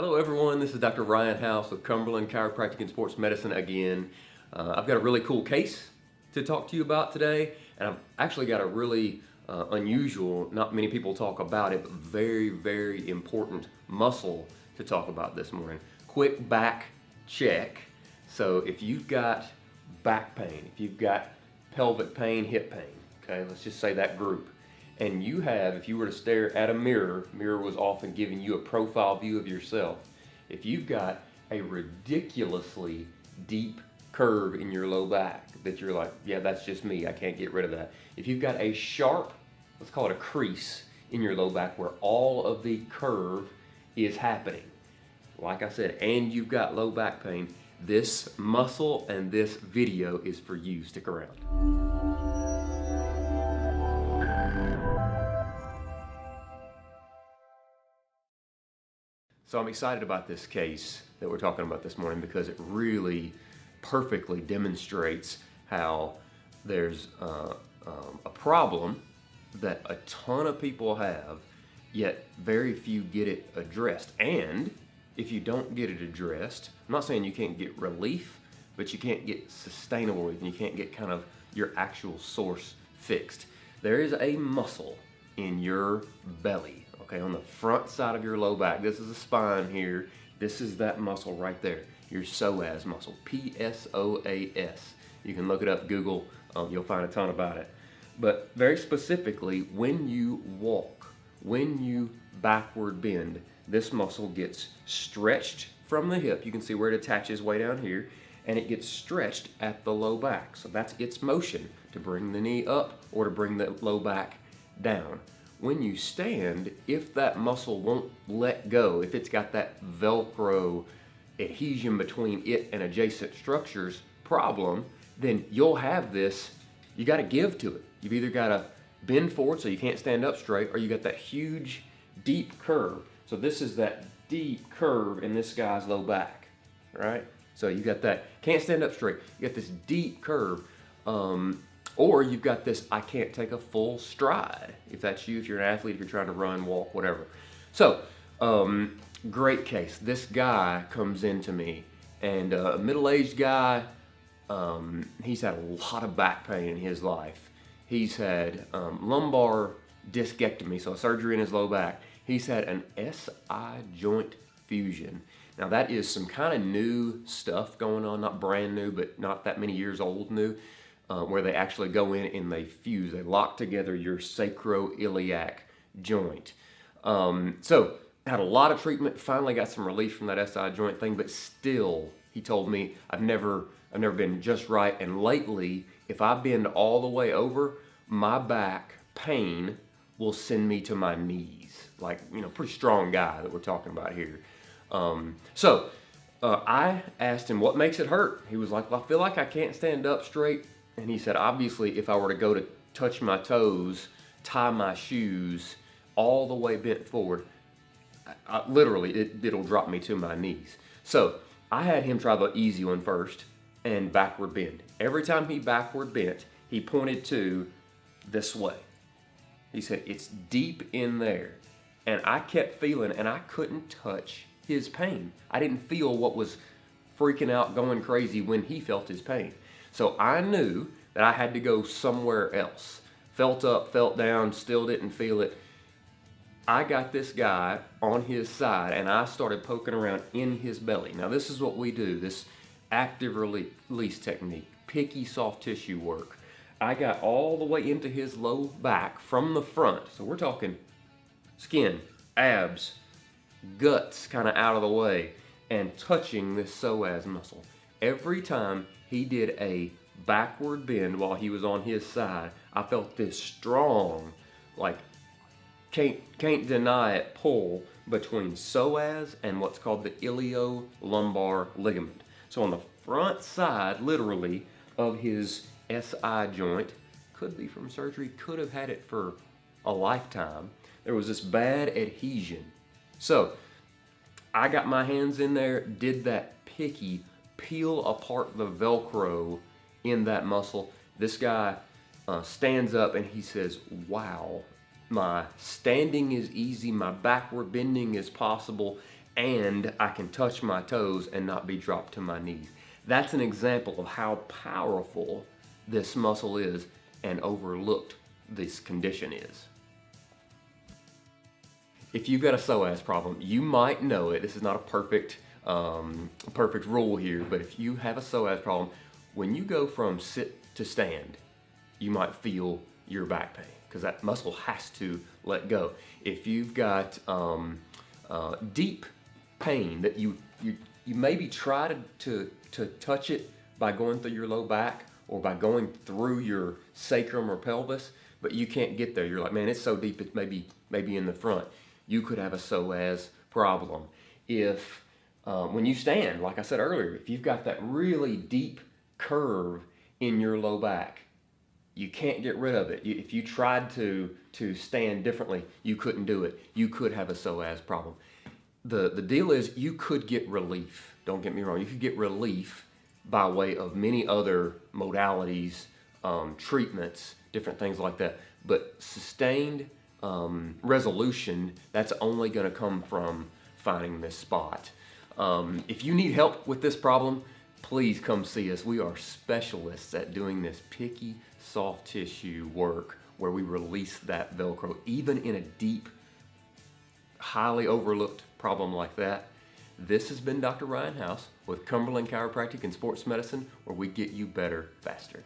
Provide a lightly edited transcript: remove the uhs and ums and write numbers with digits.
Hello everyone, this is Dr. Ryan House with Cumberland Chiropractic and Sports Medicine again. I've got a really cool case to talk to you about today, and I've actually got a really unusual, not many people talk about it, but very, very important muscle to talk about this morning. Quick back check. So if you've got back pain, if you've got pelvic pain, hip pain, okay, let's just say that group, and you have, if you were to stare at a mirror was often giving you a profile view of yourself. If you've got a ridiculously deep curve in your low back that you're like, yeah, that's just me, I can't get rid of that. If you've got a sharp, let's call it a crease in your low back where all of the curve is happening, like I said, and you've got low back pain, this muscle and this video is for you. Stick around. So I'm excited about this case that we're talking about this morning because it really perfectly demonstrates how there's a problem that a ton of people have, yet very few get it addressed. And if you don't get it addressed, I'm not saying you can't get relief, but you can't get sustainable relief, and you can't get kind of your actual source fixed. There is a muscle in your belly, okay, on the front side of your low back. This is the spine here. This is that muscle right there, your psoas muscle, P-S-O-A-S. You can look it up, Google, you'll find a ton about it. But very specifically, when you walk, when you backward bend, this muscle gets stretched from the hip. You can see where it attaches way down here, and it gets stretched at the low back. So that's its motion, to bring the knee up or to bring the low back down. When you stand, if that muscle won't let go, if it's got that Velcro adhesion between it and adjacent structures problem, then you'll have this, you gotta give to it. You've either gotta bend forward so you can't stand up straight, or you got that huge, deep curve. So this is that deep curve in this guy's low back, right? So you got that, can't stand up straight, you got this deep curve, or you've got this, I can't take a full stride. If that's you, if you're an athlete, if you're trying to run, walk, whatever. So, great case. This guy comes into me, and a middle-aged guy, he's had a lot of back pain in his life. He's had lumbar discectomy, so a surgery in his low back. He's had an SI joint fusion. Now that is some kind of new stuff going on, not brand new, but not that many years old new. Where they actually go in and they fuse, they lock together your sacroiliac joint. So had a lot of treatment, finally got some relief from that SI joint thing, but still, he told me, I've never been just right, and lately, if I bend all the way over, my back pain will send me to my knees. Like, you know, pretty strong guy that we're talking about here. I asked him, what makes it hurt? He was like, well, I feel like I can't stand up straight. And he said, obviously, if I were to go to touch my toes, tie my shoes, all the way bent forward, literally, it'll drop me to my knees. So I had him try the easy one first and backward bend. Every time he backward bent, he pointed to this way. He said, it's deep in there. And I kept feeling, and I couldn't touch his pain. I didn't feel what was freaking out, going crazy when he felt his pain. So I knew that I had to go somewhere else. Felt up, felt down, still didn't feel it. I got this guy on his side and I started poking around in his belly. Now this is what we do, this active release technique, picky soft tissue work. I got all the way into his low back from the front. So we're talking skin, abs, guts kind of out of the way, and touching this psoas muscle. Every time he did a backward bend while he was on his side, I felt this strong, like can't deny it, pull between psoas and what's called the iliolumbar ligament. So on the front side, literally, of his SI joint, could be from surgery, could have had it for a lifetime, there was this bad adhesion. So I got my hands in there, did that picky peel apart the Velcro in that muscle. This guy stands up and he says, wow, my standing is easy, my backward bending is possible, and I can touch my toes and not be dropped to my knees. That's an example of how powerful this muscle is and overlooked this condition is. If you've got a psoas problem, you might know it. This is not a perfect rule here, but if you have a psoas problem, when you go from sit to stand, you might feel your back pain because that muscle has to let go. If you've got deep pain that you maybe try to touch it by going through your low back or by going through your sacrum or pelvis, but you can't get there. You're like, man, it's so deep, it's maybe in the front. You could have a psoas problem. If when you stand, like I said earlier, if you've got that really deep curve in your low back, you can't get rid of it. If you tried to stand differently, you couldn't do it. You could have a psoas problem. The deal is you could get relief. Don't get me wrong. You could get relief by way of many other modalities, treatments, different things like that. But sustained resolution, that's only going to come from finding this spot. If you need help with this problem, please come see us. We are specialists at doing this picky soft tissue work where we release that Velcro, even in a deep, highly overlooked problem like that. This has been Dr. Ryan House with Cumberland Chiropractic and Sports Medicine, where we get you better faster.